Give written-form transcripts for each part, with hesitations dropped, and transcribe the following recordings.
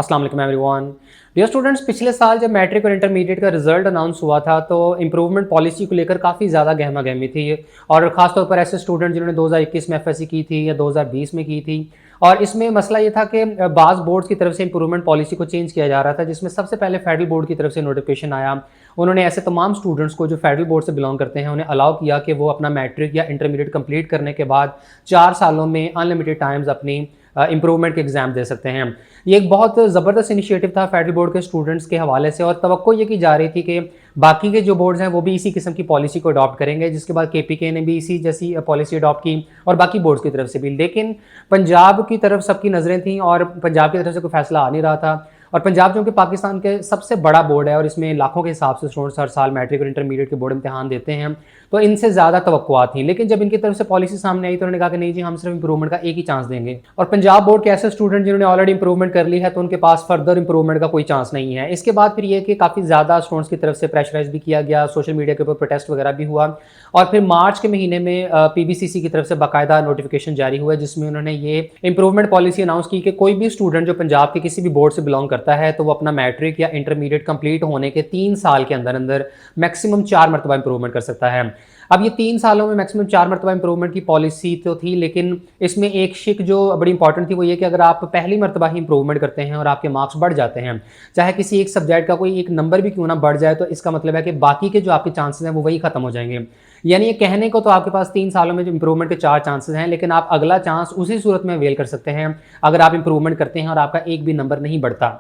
अस्सलाम वालेकुम everyone. Dear students, पिछले साल जब मैट्रिक और इंटरमीडिएट का रिजल्ट अनाउंस हुआ था तो इम्प्रूवमेंट पॉलिसी को लेकर काफ़ी ज़्यादा गहमा गहमी थी। और ख़ासतौर पर ऐसे स्टूडेंट जिन्होंने 2021 में एफएससी की थी या 2020 में की थी। और इसमें मसला ये था कि बाज़ बोर्ड्स की तरफ से इम्प्रूवमेंट पॉलिसी को चेंज किया जा रहा था, जिसमें सबसे पहले फेडरल बोर्ड की तरफ से नोटिफिकेशन आया। उन्होंने ऐसे तमाम स्टूडेंट्स को जो फेडरल बोर्ड से बिलोंग करते हैं उन्हें अलाउ किया कि वो अपना मैट्रिक या इंटरमीडिएट कंप्लीट करने के बाद 4 सालों में अनलिमिटेड टाइम्स अपनी इम्प्रूवमेंट के एग्ज़ाम दे सकते हैं। ये एक बहुत ज़बरदस्त इनिशिएटिव था फेडरल बोर्ड के स्टूडेंट्स के हवाले से, और तवक्को ये की जा रही थी कि बाकी के जो बोर्ड्स हैं वो भी इसी किस्म की पॉलिसी को अडॉप्ट करेंगे, जिसके बाद केपीके ने भी इसी जैसी पॉलिसी अडॉप्ट की और बाकी बोर्ड्स की तरफ से भी। लेकिन पंजाब की तरफ सबकी नज़रें थीं और पंजाब की तरफ से कोई फैसला आ नहीं रहा था। और पंजाब जो कि पाकिस्तान के सबसे बड़ा बोर्ड है और इसमें लाखों के हिसाब से स्टूडेंट्स हर साल मैट्रिक और इंटरमीडिएट के बोर्ड इम्तिहान देते हैं, तो इनसे ज़्यादा तवक्कुआत थी। लेकिन जब इनकी तरफ से पॉलिसी सामने आई तो उन्होंने कहा कि नहीं जी, हम सिर्फ इंप्रूवमेंट का एक ही चांस देंगे। और पंजाब बोर्ड के ऐसे स्टूडेंट जिन्होंने ऑलरेडी इंप्रूवमेंट कर ली है तो उनके पास फर्दर इंप्रूवमेंट का कोई चांस नहीं है। इसके बाद फिर ये कि काफ़ी ज़्यादा स्टूडेंट्स की तरफ से प्रेशराइज भी किया गया, सोशल मीडिया के ऊपर प्रोटेस्ट वगैरह भी हुआ। और फिर मार्च के महीने में पीबीसीसी की तरफ से बाकायदा नोटिफिकेशन जारी हुआ, जिसमें उन्होंने ये इंप्रूवमेंट पॉलिसी अनाउंस की कि कोई भी स्टूडेंट जो पंजाब के किसी भी बोर्ड से बिलोंग करता है तो वो अपना मैट्रिक या इंटरमीडिएट कंप्लीट होने के 3 साल के अंदर अंदर मैक्सिमम 4 मरतबा इंप्रूवमेंट कर सकता है। अब ये 3 सालों में मैक्सिमम 4 मरतबा इंप्रूवमेंट की पॉलिसी तो थी, लेकिन इसमें एक शिक जो बड़ी इंपॉर्टेंट थी वो ये कि अगर आप पहली मरतबा ही इंप्रूवमेंट करते हैं और आपके मार्क्स बढ़ जाते हैं, चाहे किसी एक सब्जेक्ट का कोई एक नंबर भी क्यों ना बढ़ जाए, तो इसका मतलब है कि बाकी के जो आपके चांसेस हैं वो वही खत्म हो जाएंगे। यानी ये कहने को तो आपके पास 3 सालों में जो इंप्रूवमेंट के 4 चांसेस हैं, लेकिन आप अगला चांस उसी सूरत में अवेल कर सकते हैं अगर आप इंप्रूवमेंट करते हैं और आपका एक भी नंबर नहीं बढ़ता।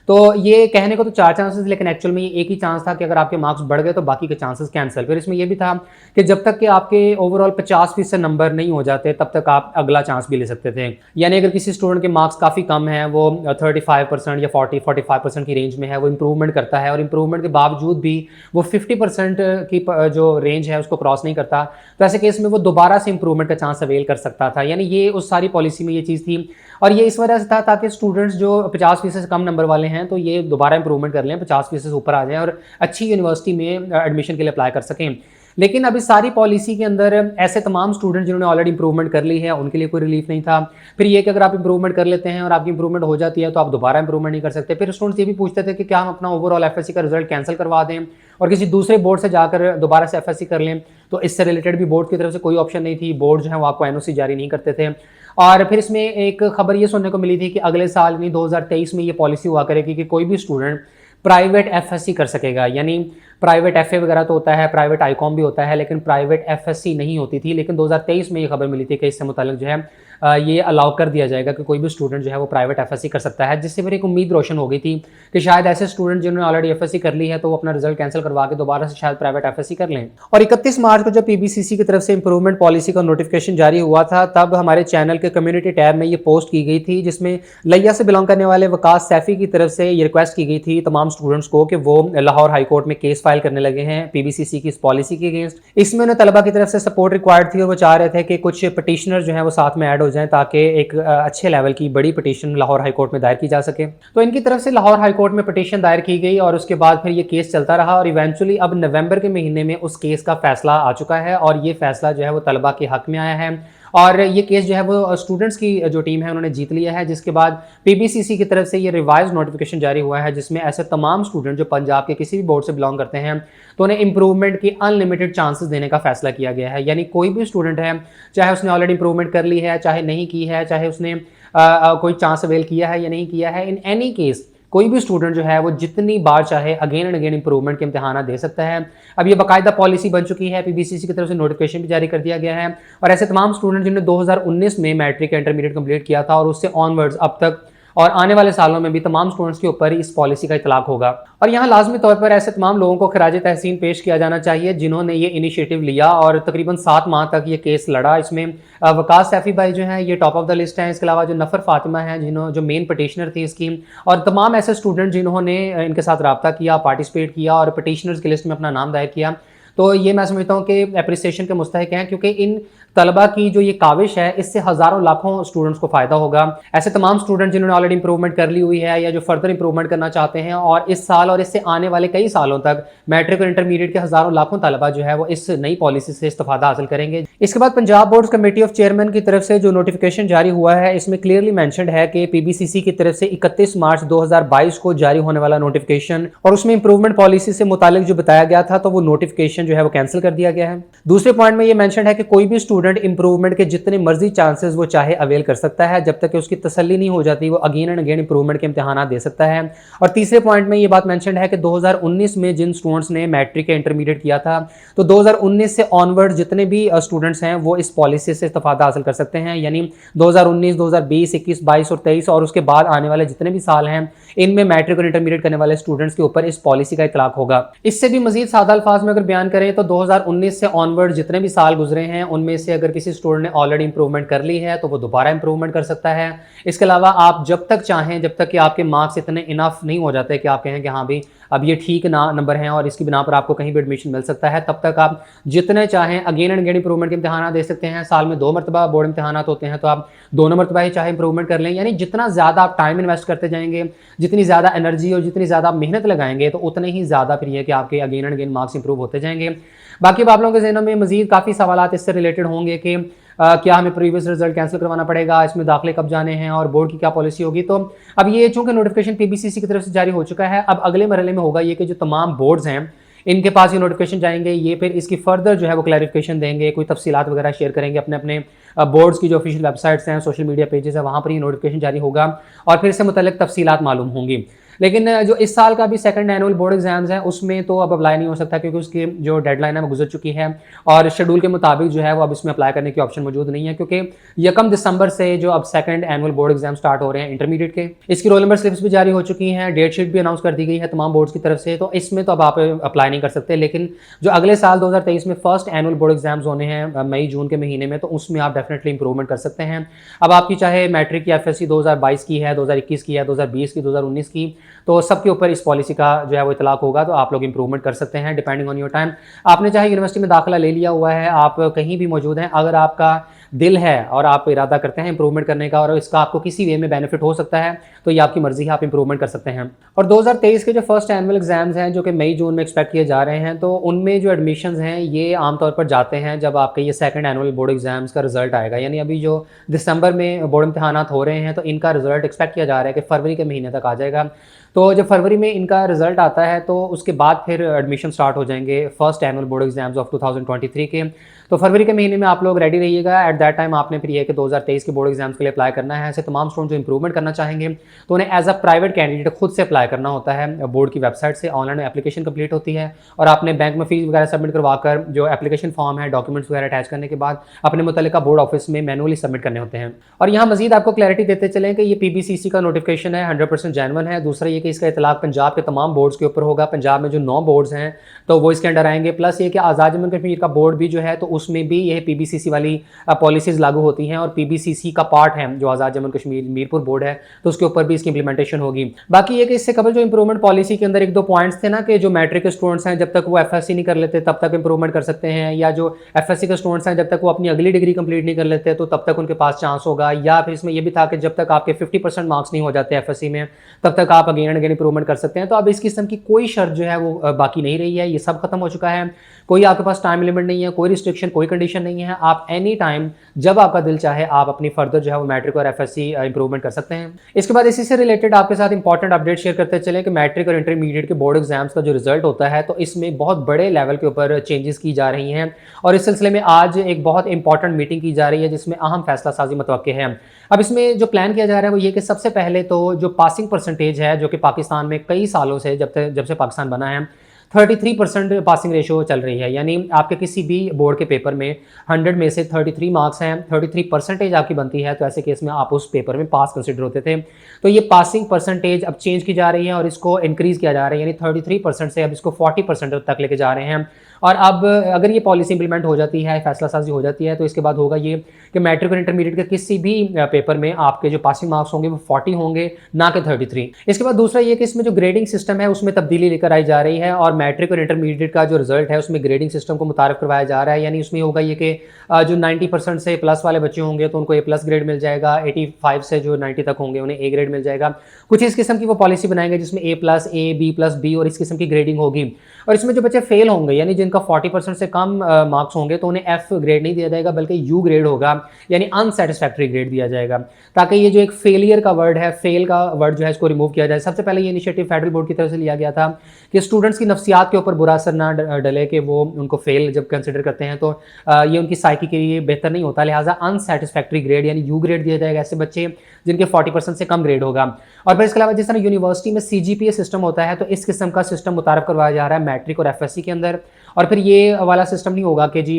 तो ये कहने को तो 4 चांसेस, लेकिन एक्चुअल में ये एक ही चांस था कि अगर आपके मार्क्स बढ़ गए तो बाकी के चांसेस कैंसिल। फिर इसमें ये भी था कि जब तक कि आपके ओवरऑल 50% नंबर नहीं हो जाते तब तक आप अगला चांस भी ले सकते थे। यानी अगर किसी स्टूडेंट के मार्क्स काफ़ी कम हैं, वो 35% या 40-45% की रेंज में है, वो इंप्रूवमेंट करता है और इंप्रूवमेंट के बावजूद भी वो 50% की जो रेंज है उसको क्रॉस नहीं करता, तो ऐसे केस में वो दोबारा से इंप्रूवमेंट का चांस अवेल कर सकता था। यानी ये उस सारी पॉलिसी में ये चीज़ थी। और ये इस वजह से था ताकि स्टूडेंट्स जो 50% से कम नंबर वाले हैं तो ये दोबारा इंप्रूवमेंट कर लें, 50% से ऊपर आ जाएं और अच्छी यूनिवर्सिटी में एडमिशन के लिए अप्लाई कर सकें। लेकिन अभी सारी पॉलिसी के अंदर ऐसे तमाम स्टूडेंट जिन्होंने ऑलरेडी इंप्रूवमेंट कर ली है उनके लिए कोई रिलीफ नहीं था। फिर ये कि अगर आप इंप्रूवमेंट कर लेते हैं और आपकी इंप्रूवमेंट हो जाती है तो आप दोबारा इंप्रूवमेंट नहीं कर सकते। फिर स्टूडेंट्स ये भी पूछते थे कि क्या हम अपना ओवरऑल एफएससी का रिजल्ट कैंसिल करवा दें और किसी दूसरे बोर्ड से जाकर दोबारा से एफएससी कर लें, तो इससे रिलेटेड भी बोर्ड की तरफ से कोई ऑप्शन नहीं थी। बोर्ड जो है वो आपको एनओसी जारी नहीं करते थे। और फिर इसमें एक खबर ये सुनने को मिली थी कि अगले साल यानी 2023 में ये पॉलिसी हुआ करेगी कि कोई भी स्टूडेंट प्राइवेट एफएससी कर सकेगा। यानी प्राइवेट एफए वगैरह तो होता है, प्राइवेट आईकॉम भी होता है, लेकिन प्राइवेट एफएससी नहीं होती थी। लेकिन 2023 में ये खबर मिली थी कि इससे मुताल्लिक जो है ये अलाउ कर दिया जाएगा कि कोई भी स्टूडेंट जो है वो प्राइवेट एफएससी कर सकता है, जिससे फिर एक उम्मीद रोशन हो गई थी कि शायद ऐसे स्टूडेंट जिन्होंने ऑलरेडी एफएससी कर ली है तो वो अपना रिजल्ट कैंसिल करवा के दोबारा से शायद प्राइवेट एफएससी कर लें। और 31 मार्च को जब पीबीसीसी की तरफ से इंप्रूवमेंट पॉलिसी का नोटिफिकेशन जारी हुआ था तब हमारे चैनल के कम्युनिटी टैब में ये पोस्ट की गई थी, जिसमें लिया से बिलोंग करने वाले वकास सैफी की तरफ से ये रिक्वेस्ट की गई थी तमाम स्टूडेंट्स को कि वो लाहौर हाई कोर्ट में केस फाइल करने लगे हैं पीबीसीसी की इस पॉलिसी के अगेंस्ट। इसमें उन्हें तलबा की तरफ से सपोर्ट रिक्वायर्ड थी और वो चाह रहे थे कि कुछ पटिशनर जो है वो साथ में ऐड हो जाएं ताकि एक अच्छे लेवल की बड़ी पिटीशन लाहौर हाई कोर्ट में दायर की जा सके। तो इनकी तरफ से लाहौर हाई कोर्ट में पिटीशन दायर की गई और उसके बाद फिर ये केस चलता रहा और इवेंचुअली अब नवंबर के महीने में उस केस का फैसला आ चुका है और ये फैसला जो है वो तलबा के हक में आया है। और ये केस जो है वो स्टूडेंट्स की जो टीम है उन्होंने जीत लिया है, जिसके बाद पीबीसीसी की तरफ से ये रिवाइज नोटिफिकेशन जारी हुआ है, जिसमें ऐसे तमाम स्टूडेंट जो पंजाब के किसी भी बोर्ड से बिलोंग करते हैं तो उन्हें इंप्रूवमेंट की अनलिमिटेड चांसेस देने का फैसला किया गया है। यानी कोई भी स्टूडेंट है, चाहे उसने ऑलरेडी इंप्रूवमेंट कर ली है, चाहे नहीं की है, चाहे उसने कोई चांस अवेल किया है या नहीं किया है, इन एनी केस कोई भी स्टूडेंट जो है वो जितनी बार चाहे अगेन एंड अगेन इंप्रूवमेंट के इम्तिहान दे सकता है। अब ये बाकायदा पॉलिसी बन चुकी है, पीबीसीसी की तरफ से नोटिफिकेशन भी जारी कर दिया गया है और ऐसे तमाम स्टूडेंट जिन्होंने 2019 में मैट्रिक इंटरमीडिएट कंप्लीट किया था और उससे ऑनवर्ड्स अब तक और आने वाले सालों में भी तमाम स्टूडेंट्स के ऊपर इस पॉलिसी का इतलाक होगा। और यहाँ लाजमी तौर पर ऐसे तमाम लोगों को खराज तहसीन पेश किया जाना चाहिए जिन्होंने ये इनिशिएटिव लिया और तकरीबन 7 माह तक ये केस लड़ा। इसमें वकास सैफी भाई जो हैं ये टॉप ऑफ द लिस्ट हैं। इसके अलावा जो नफर फातिमा हैं जो मेन पटिशनर थी इसकी, और तमाम ऐसे स्टूडेंट जिन्होंने इनके साथ रब्ता किया, पार्टिसिपेट किया और पटिशनर्स की लिस्ट में अपना नाम दायर किया, तो ये मैं समझता हूँ कि अप्रिसिएशन के मुस्तहिक हैं, क्योंकि इन तलबा की जो ये काविश है, इससे हज़ारों लाखों स्टूडेंट्स को फ़ायदा होगा। ऐसे तमाम स्टूडेंट जिन्होंने ऑलरेडी इंप्रूवमेंट कर ली हुई है या जो फर्दर इंप्रूवमेंट करना चाहते हैं और इस साल और इससे आने वाले कई सालों तक मैट्रिक और इंटरमीडिएट के हज़ारों लाखों तलबा जो है वो इस नई पॉलिसी से इस्तेफादा हासिल करेंगे। इसके बाद Punjab boards committee of chairman की तरफ से जो नोटिफिकेशन जारी हुआ है, इसमें क्लियरली मेंशन्ड है कि पीबीसीसी की तरफ से 31 मार्च 2022 को जारी होने वाला नोटिफिकेशन और उसमें इंप्रूवमेंट पॉलिसी से मुतालिक जो बताया गया था, तो वो नोटिफिकेशन जो है वो कैंसिल कर दिया गया है। दूसरे पॉइंट में ये मेंशन है कि कोई भी स्टूडेंट इंप्रूवमेंट के जितने मर्जी चांसेस वो चाहे अवेल कर सकता है, जब तक कि उसकी तसल्ली नहीं हो जाती वो अगेन एंड अगेन इंप्रूवमेंट के इम्तिहान दे सकता है। और तीसरे पॉइंट में ये बात मेंशन है कि 2019 में जिन स्टूडेंट्स ने मैट्रिक या इंटरमीडिएट किया था, तो 2019 से ऑनवर्ड जितने भी स्टूडेंट्स हैं वो इस पॉलिसी से इस्तेफादा हासिल कर सकते हैं। यानी 2019, 2020, 21, 22 और 23 और उसके बाद आने वाले जितने भी साल हैं, इनमें मैट्रिक और इंटरमीडिएट करने वाले स्टूडेंट्स के ऊपर इस पॉलिसी का इतलाक होगा। इससे भी मजीद सादा अल्फाज में अगर बयान करें तो 2019 से ऑनवर्ड जितने भी साल गुजरे हैं, उनमें से अगर किसी स्टूडेंट ने ऑलरेडी इंप्रूवमेट कर ली है तो वो दोबारा इंप्रूवमेंट कर सकता है। इसके अलावा आप जब तक चाहें, जब तक कि आपके मार्क्स इतने इनफ नहीं हो जाते कि आप कहें कि हाँ भाई अब ये ठीक ना नंबर हैं और इसकी बिना पर आपको कहीं भी एडमिशन मिल सकता है, तब तक आप जितने चाहें अगेन एंड अगेन इंप्रूवमेंट के इम्तिहान दे सकते हैं। साल में 2 मरतबा बोर्ड इम्तिहान होते हैं, तो आप दोनों मरतबा ही चाहे इंप्रूवमेंट कर लें। यानी जितना ज़्यादा आप टाइम इन्वेस्ट करते जाएंगे, जितनी ज़्यादा एनर्जी और जितनी ज़्यादा मेहनत लगाएंगे, तो उतने ही ज़्यादा फिर ये कि आपके again and again marks improve होते जाएंगे। बाकी आप लोगों के ज़हनों में मजीद काफ़ी सवाल इससे रिलेटेड होंगे कि क्या हमें प्रीवियस रिजल्ट कैंसिल करवाना पड़ेगा, इसमें दाखिले कब जाने हैं और बोर्ड की क्या पॉलिसी होगी। तो अब ये चूंकि नोटिफिकेशन पीबीसीसी की तरफ से जारी हो चुका है, अब अगले मरहले में होगा ये कि जो तमाम बोर्ड्स हैं इनके पास ये नोटिफिकेशन जाएंगे, ये फिर इसकी फर्दर जो है वो क्लैरिफिकेशन देंगे, कोई तफसीलात वगैरह शेयर करेंगे अपने अपने बोर्ड्स की जो ऑफिशियल वेबसाइट्स हैं, सोशल मीडिया पेजेस है, वहाँ पर ये नोटिफिकेशन जारी होगा और फिर इससे मुतल्लिक तफसीलात मालूम होंगी। लेकिन जो इस साल का भी सेकंड एनुअल बोर्ड एग्जाम्स है उसमें तो अब अप्लाई नहीं हो सकता, क्योंकि उसकी जो डेडलाइन है वो गुजर चुकी है और शेड्यूल के मुताबिक जो है वो अब इसमें अप्लाई करने की ऑप्शन मौजूद नहीं है, क्योंकि 1 दिसंबर से जो अब second annual board exam start हो रहे हैं इंटरमीडिएट के, इसकी रोल नंबर स्लिप्स भी जारी हो चुकी हैं, डेट शीट भी अनाउंस कर दी गई है तमाम बोर्ड्स की तरफ से। तो इसमें तो अब आप अप्लाई नहीं कर सकते, लेकिन जो अगले साल 2023 में फर्स्ट एनुअल बोर्ड एग्जाम्स होने हैं मई जून के महीने में, तो उसमें आप डेफिनेटली इंप्रूवमेंट कर सकते हैं। अब आपकी चाहे मैट्रिक या एफएससी 2022 की है, 2021 की है, 2020 की, 2019 की, तो सबके ऊपर इस पॉलिसी का जो है वो इतलाक होगा, तो आप लोग इंप्रूवमेंट कर सकते हैं डिपेंडिंग ऑन योर टाइम। आपने चाहे यूनिवर्सिटी में दाखिला ले लिया हुआ है, आप कहीं भी मौजूद हैं, अगर आपका दिल है और आप इरादा करते हैं इंप्रूवमेंट करने का और इसका आपको किसी वे में बेनिफिट हो सकता है, तो ये आपकी मर्जी है, आप इंप्रूवमेंट कर सकते हैं। और 2023 के जो फर्स्ट एनुअल एग्जाम्स हैं जो कि मई जून में एक्सपेक्ट किए जा रहे हैं, तो उनमें जो एडमिशन्स हैं ये आमतौर पर जाते हैं जब आपके ये सेकंड एनुअल बोर्ड एग्जाम्स का रिजल्ट आएगा। यानी अभी जो दिसंबर में बोर्ड इम्तिहानात हो रहे हैं, तो इनका रिजल्ट एक्सपेक्ट किया जा रहा है कि फरवरी के महीने तक आ जाएगा। तो जब फरवरी में इनका रिजल्ट आता है तो उसके बाद फिर एडमिशन स्टार्ट हो जाएंगे first annual board exams of 2023 के। तो फरवरी के महीने में आप लोग रेडी रहिएगा। एट दैट टाइम आपने फिर ये कि 2023 के बोर्ड एग्जाम्स के लिए अप्लाई करना है। ऐसे तमाम स्टूडेंट जो इंप्रूवमेंट करना चाहेंगे तो उन्हें एज अ प्राइवेट कैंडिडेट खुद से अप्लाई करना होता है। बोर्ड की वेबसाइट से ऑनलाइन एप्लीकेशन कंप्लीट होती है और आपने बैंक में फीस वगैरह सबमिट करवाकर जो एप्लीकेशन फॉर्म है, डॉक्यूमेंट्स वगैरह अटैच करने के बाद अपने मुतल्लिका बोर्ड ऑफिस में मैनुअली सबमिट करने होते हैं। और यहाँ मजीद आपको क्लैरिटी देते चलें कि ये पीबीसीसी का नोटिफिकेशन है, 100% जेन्युइन है। दूसरा ये कि इसका इतलाक पंजाब के तमाम बोर्ड्स के ऊपर होगा। पंजाब में जो 9 बोर्ड्स हैं तो वो इसके अंडर आएंगे, प्लस ये कि आज़ाद जम्मू कश्मीर का बोर्ड भी जो है तो उसमें भी यह पीबीसीसी वाली पॉलिसीज़ लागू होती हैं और पीबीसीसी का पार्ट है जो आज़ाद जम्मू कश्मीर मीरपुर बोर्ड है, तो उसके ऊपर भी इसकी इंप्लीमेंटेशन होगी। बाकी ये कि इससे कबल जो इंप्रूवमेंट पॉलिसी के अंदर 1-2 पॉइंट्स थे ना कि जो मैट्रिक के स्टूडेंट्स हैं जब तक वो एफएससी नहीं कर लेते तब तक इंप्रूवमेंट कर सकते हैं, या जो एफएससी के स्टूडेंट्स हैं जब तक वो अपनी अगली डिग्री कंप्लीट नहीं कर लेते तो तब तक उनके पास चांस होगा, या फिर इसमें यह भी था कि जब तक आपके 50% मार्क्स नहीं हो जाते एफएससी में तब तक आप अगेन एंड अगेन इंप्रूवमेंट कर सकते हैं। तो अब इस किस्म की कोई शर्त जो है वो बाकी नहीं रही है, ये सब खत्म हो चुका है। कोई आपके पास टाइम लिमिट नहीं है, कोई रिस्ट्रिक्शन, कोई कंडीशन नहीं है। आप एनी टाइम जब आपका दिल चाहे आप अपनी फर्दर जो है वो मैट्रिक और एफएससी इंप्रूवमेंट कर सकते हैं। इसके बाद इसी से रिलेटेड आपके साथ इंपॉर्टेंट अपडेट शेयर करते चले कि मैट्रिक और इंटरमीडिएट के बोर्ड एग्जाम्स का जो रिजल्ट होता है तो इसमें बहुत बड़े लेवल के ऊपर चेंजेस की जा रही हैं और इस सिलसिले में आज एक बहुत इंपॉर्टेंट मीटिंग की जा रही है जिसमें अहम फैसला साजी मुतवक्के है। अब इसमें जो प्लान किया जा रहा है वो ये कि सबसे पहले तो जो पासिंग परसेंटेज है जो कि पाकिस्तान में कई सालों से जब से पाकिस्तान बना है 33% पासिंग रेशो चल रही है। यानी आपके किसी भी बोर्ड के पेपर में 100 में से 33 मार्क्स हैं, 33% आपकी बनती है, तो ऐसे केस में आप उस पेपर में पास कंसिडर होते थे। तो ये पासिंग परसेंटेज अब चेंज की जा रही है और इसको इंक्रीज़ किया जा रहा है, यानी 33% से अब इसको 40% तक लेके जा रहे हैं। और अब अगर ये पॉलिसी इंप्लीमेंट हो जाती है, फैसला साजी हो जाती है, तो इसके बाद होगा ये कि मैट्रिक और इंटरमीडिएट के किसी भी पेपर में आपके जो पासिंग मार्क्स होंगे वो 40 होंगे, ना कि 33। इसके बाद दूसरा ये कि इसमें जो ग्रेडिंग सिस्टम है उसमें तब्दीली लेकर आई जा रही है और मैट्रिक और इंटरमीडिएट का जो रिजल्ट है उसमें ग्रेडिंग सिस्टम को मुतारिफ करवाया जा रहा है। यानी उसमें होगा ये कि जो 90% से प्लस वाले बच्चे होंगे तो उनको ए प्लस ग्रेड मिल जाएगा, 85 से जो 90 तक होंगे उन्हें ए ग्रेड मिल जाएगा। कुछ इस किस्म की वो पॉलिसी बनाएंगे जिसमें ए प्लस, ए, बी प्लस, बी और इस किस्म की ग्रेडिंग होगी। और इसमें जो बच्चे फेल होंगे यानी जिनका 40% से कम मार्क्स होंगे तो उन्हें एफ ग्रेड नहीं दिया जाएगा बल्कि यू ग्रेड होगा, यानी अनसेटिस्फैक्ट्री ग्रेड दिया जाएगा, ताकि ये जो एक फेलियर का वर्ड है, फेल का वर्ड जो है इसको रिमूव किया जाए। सबसे पहले ये इनिशिएटिव फेडरल बोर्ड की तरफ से लिया गया था कि स्टूडेंट्स की नफ्सियात के ऊपर बुरा असर ना डले कि वो उनको फेल जब कंसिडर करते हैं तो ये उनकी साइकी के लिए बेहतर नहीं होता, लिहाजा अनसेटिस्फैक्ट्री ग्रेड यानी यू ग्रेड दिया जाएगा ऐसे बच्चे जिनके 40% से कम ग्रेड होगा। और फिर इसके अलावा जिस तरह यूनिवर्सिटी में सीजीपीए सिस्टम होता है तो इस किस्म का सिस्टम मुतारफ करवाया जा रहा है मैट्रिक और एफएससी के अंदर। और फिर ये वाला सिस्टम नहीं होगा कि जी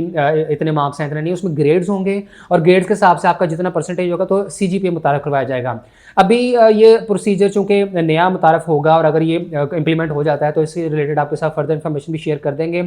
इतने मार्क्स हैं इतने नहीं, उसमें ग्रेड्स होंगे और ग्रेड्स के हिसाब से आपका जितना परसेंटेज होगा तो सीजीपीए मुतारफ करवाया जाएगा। अभी ये प्रोसीजर चूंकि नया मुतारफ होगा और अगर ये इंप्लीमेंट हो जाता है तो इससे रिलेटेड आपके साथ फर्दर इन्फॉर्मेशन भी शेयर कर देंगे।